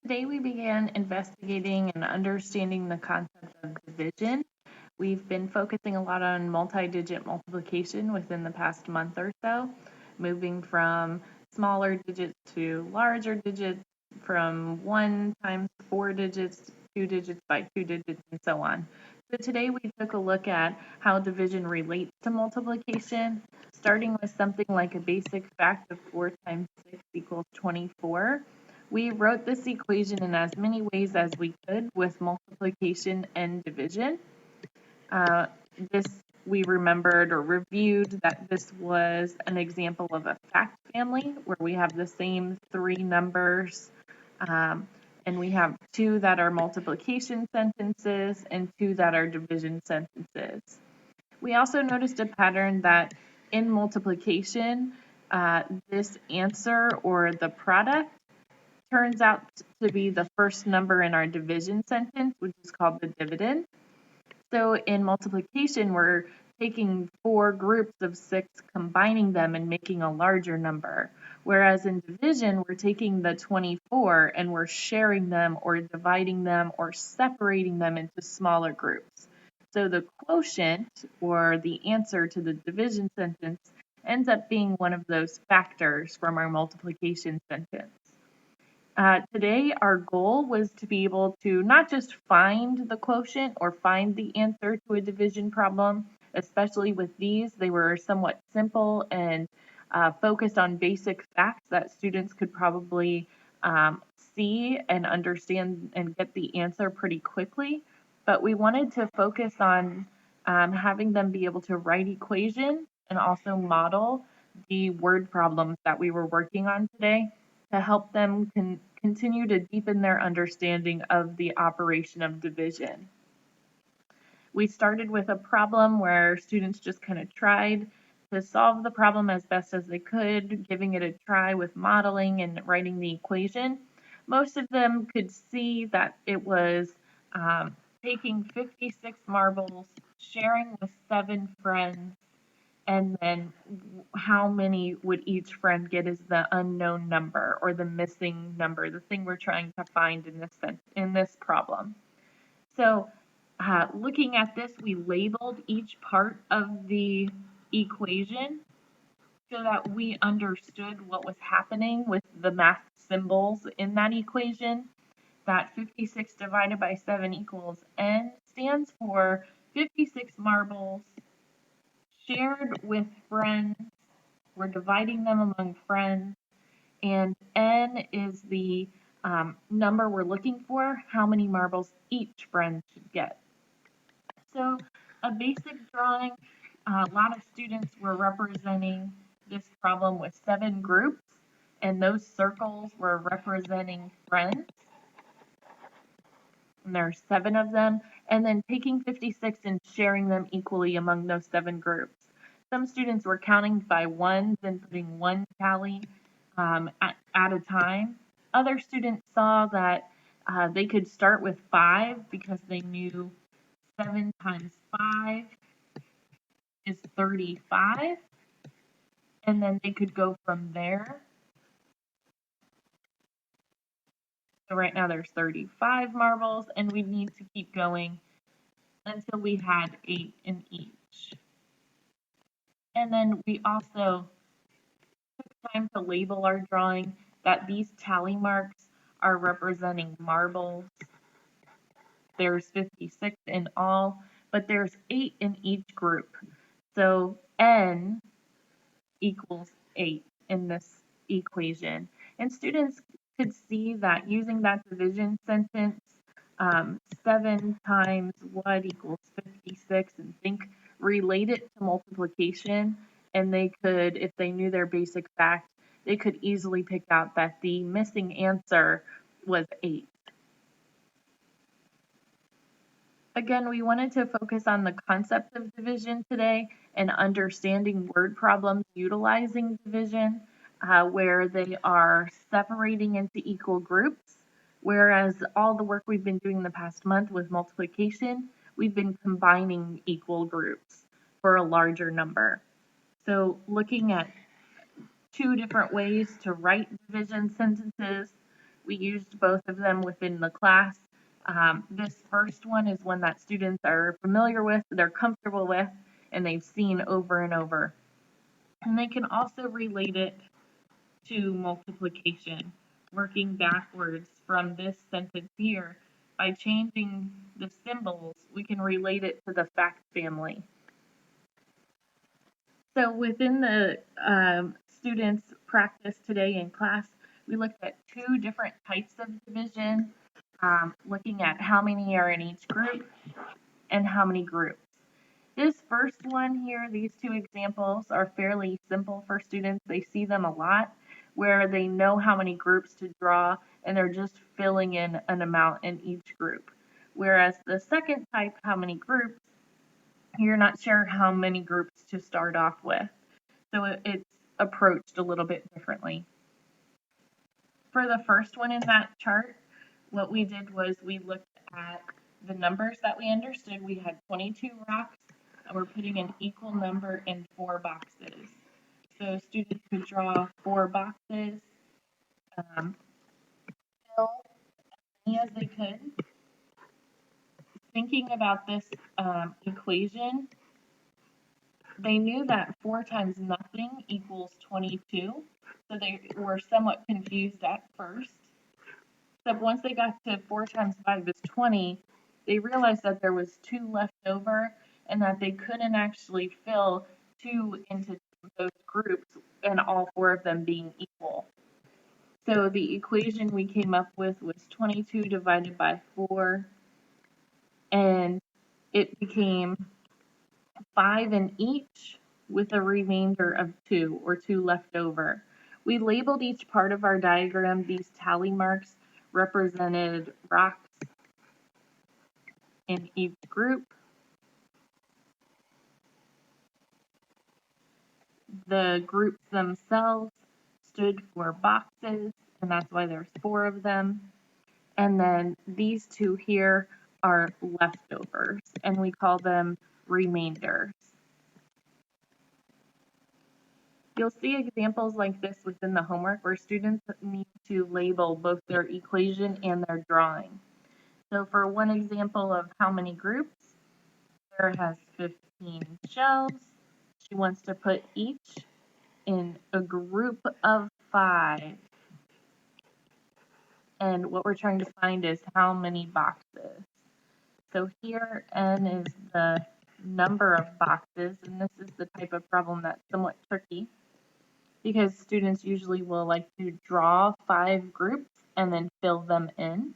Today we began investigating and understanding the concept of division. We've been focusing a lot on multi-digit multiplication within the past month or so, moving from smaller digits to larger digits, from 1 times 4 digits, 2 digits by 2 digits, and so on. So today we took a look at how division relates to multiplication, starting with something like a basic fact of 4 times 6 equals 24. We wrote this equation in as many ways as we could with multiplication and division. This we remembered or reviewed that this was an example of a fact family where we have the same 3 numbers and we have 2 that are multiplication sentences and 2 that are division sentences. We also noticed a pattern that in multiplication, this answer or the product turns out to be the first number in our division sentence, which is called the dividend. So in multiplication, we're taking 4 groups of 6, combining them and making a larger number. Whereas in division, we're taking the 24 and we're sharing them or dividing them or separating them into smaller groups. So the quotient, or the answer to the division sentence, ends up being one of those factors from our multiplication sentence. Today, our goal was to be able to not just find the quotient or find the answer to a division problem, especially with these. They were somewhat simple and focused on basic facts that students could probably see and understand and get the answer pretty quickly. But we wanted to focus on having them be able to write equations and also model the word problems that we were working on today to help them continue to deepen their understanding of the operation of division. We started with a problem where students just kind of tried to solve the problem as best as they could, giving it a try with modeling and writing the equation. Most of them could see that it was taking 56 marbles, sharing with 7 friends, and then how many would each friend get is the unknown number or the missing number, the thing we're trying to find in this problem. So looking at this, we labeled each part of the equation so that we understood what was happening with the math symbols in that equation. That 56 divided by 7 equals n stands for 56 marbles shared with friends. We're dividing them among friends, and n is the number we're looking for, how many marbles each friend should get. So a basic drawing, a lot of students were representing this problem with 7 groups, and those circles were representing friends. And there are 7 of them, and then taking 56 and sharing them equally among those 7 groups. Some students were counting by ones and putting 1 tally at a time. Other students saw that they could start with 5 because they knew 7 times 5 is 35, and then they could go from there. So right now there's 35 marbles, and we need to keep going until we had 8 in each. And then we also took time to label our drawing that these tally marks are representing marbles. There's 56 in all, but there's 8 in each group. So n equals 8 in this equation. And students could see that using that division sentence, 7 times what equals 56, and relate it to multiplication, and they could, if they knew their basic fact, they could easily pick out that the missing answer was 8. Again, we wanted to focus on the concept of division today and understanding word problems utilizing division, where they are separating into equal groups, whereas all the work we've been doing the past month with multiplication, we've been combining equal groups for a larger number. So looking at 2 different ways to write division sentences, We used both of them within the class. This first one is one that students are familiar with, they're comfortable with, and they've seen over and over. And they can also relate it to multiplication, working backwards from this sentence here. By changing the symbols, we can relate it to the fact family. So within the students' practice today in class, we looked at two different types of division, looking at how many are in each group and how many groups. This first one here, these two examples are fairly simple for students. They see them a lot where they know how many groups to draw and they're just filling in an amount in each group. Whereas the second type, how many groups, you're not sure how many groups to start off with. So it's approached a little bit differently. For the first one in that chart, what we did was we looked at the numbers that we understood. We had 22 rocks, and we're putting an equal number in 4 boxes. So students could draw 4 boxes, fill as many as they could. Thinking about this equation, they knew that 4 times nothing equals 22, so they were somewhat confused at first. So once they got to 4 times 5 is 20, they realized that there was 2 left over and that they couldn't actually fill 2 into those groups and all 4 of them being equal. So the equation we came up with was 22 divided by 4, and it became 5 in each with a remainder of 2, or 2 left over. We labeled each part of our diagram. These tally marks represented rocks in each group. The groups themselves stood for boxes, and that's why there's 4 of them. And then these two here are leftovers, and we call them remainders. You'll see examples like this within the homework where students need to label both their equation and their drawing. So for one example of how many groups, Sarah has 15 shells. She wants to put each in a group of 5. And what we're trying to find is how many boxes. So here N is the number of boxes, and this is the type of problem that's somewhat tricky because students usually will like to draw 5 groups and then fill them in.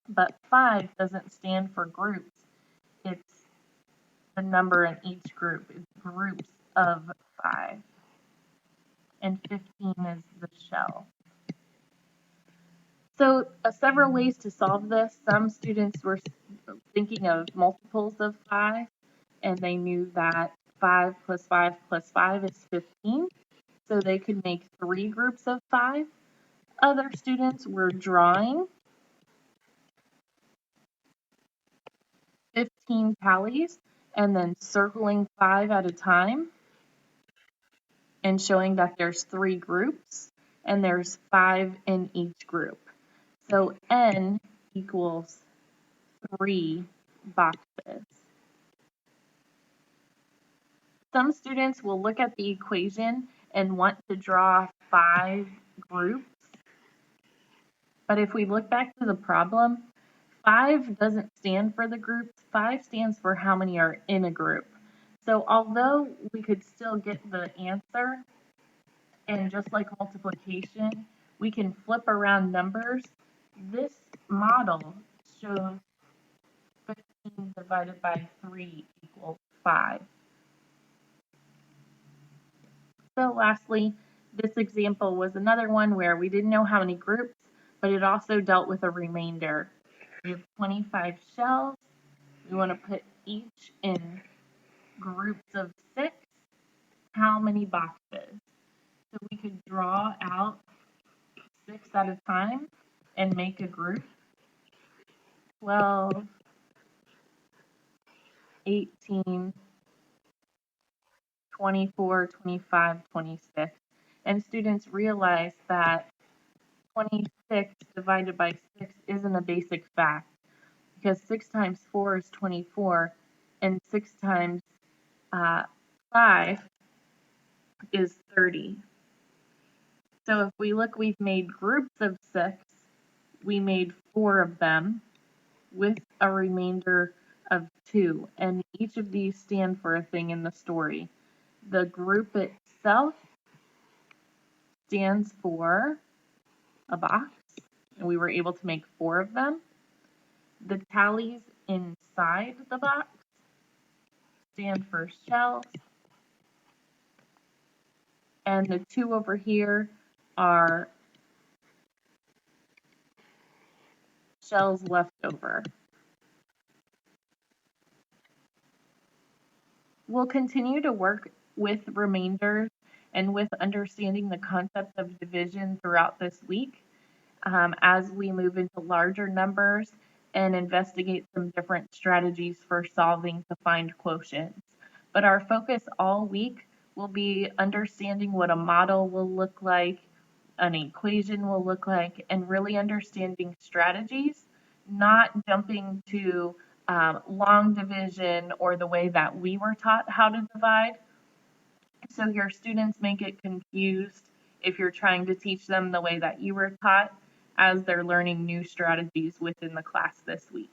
But 5 doesn't stand for groups. It's the number in each group. It's groups of 5. And 15 is the shell. So several ways to solve this. Some students were thinking of multiples of 5, and they knew that 5 plus 5 plus 5 is 15, so they could make 3 groups of 5. Other students were drawing 15 tallies and then circling 5 at a time and showing that there's 3 groups and there's 5 in each group. So N equals 3 boxes. Some students will look at the equation and want to draw 5 groups. But if we look back to the problem, 5 doesn't stand for the groups. 5 stands for how many are in a group. So although we could still get the answer, and just like multiplication, we can flip around numbers. This model shows 15 divided by 3 equals 5. So lastly, this example was another one where we didn't know how many groups, but it also dealt with a remainder. We have 25 shells. We want to put each in groups of 6. How many boxes? So we could draw out 6 at a time and make a group. 12, 18, 24, 25, 26. And students realize that 20 6 divided by 6 isn't a basic fact, because 6 times 4 is 24, and 6 times 5 is 30. So if we look, we've made groups of 6. We made 4 of them with a remainder of 2, and each of these stand for a thing in the story. The group itself stands for a box, and we were able to make 4 of them. The tallies inside the box stand for shells, and the 2 over here are shells left over. We'll continue to work with remainders and with understanding the concept of division throughout this week as we move into larger numbers and investigate some different strategies for solving to find quotients. But our focus all week will be understanding what a model will look like, an equation will look like, and really understanding strategies, not jumping to long division or the way that we were taught how to divide. So your students may get confused if you're trying to teach them the way that you were taught as they're learning new strategies within the class this week.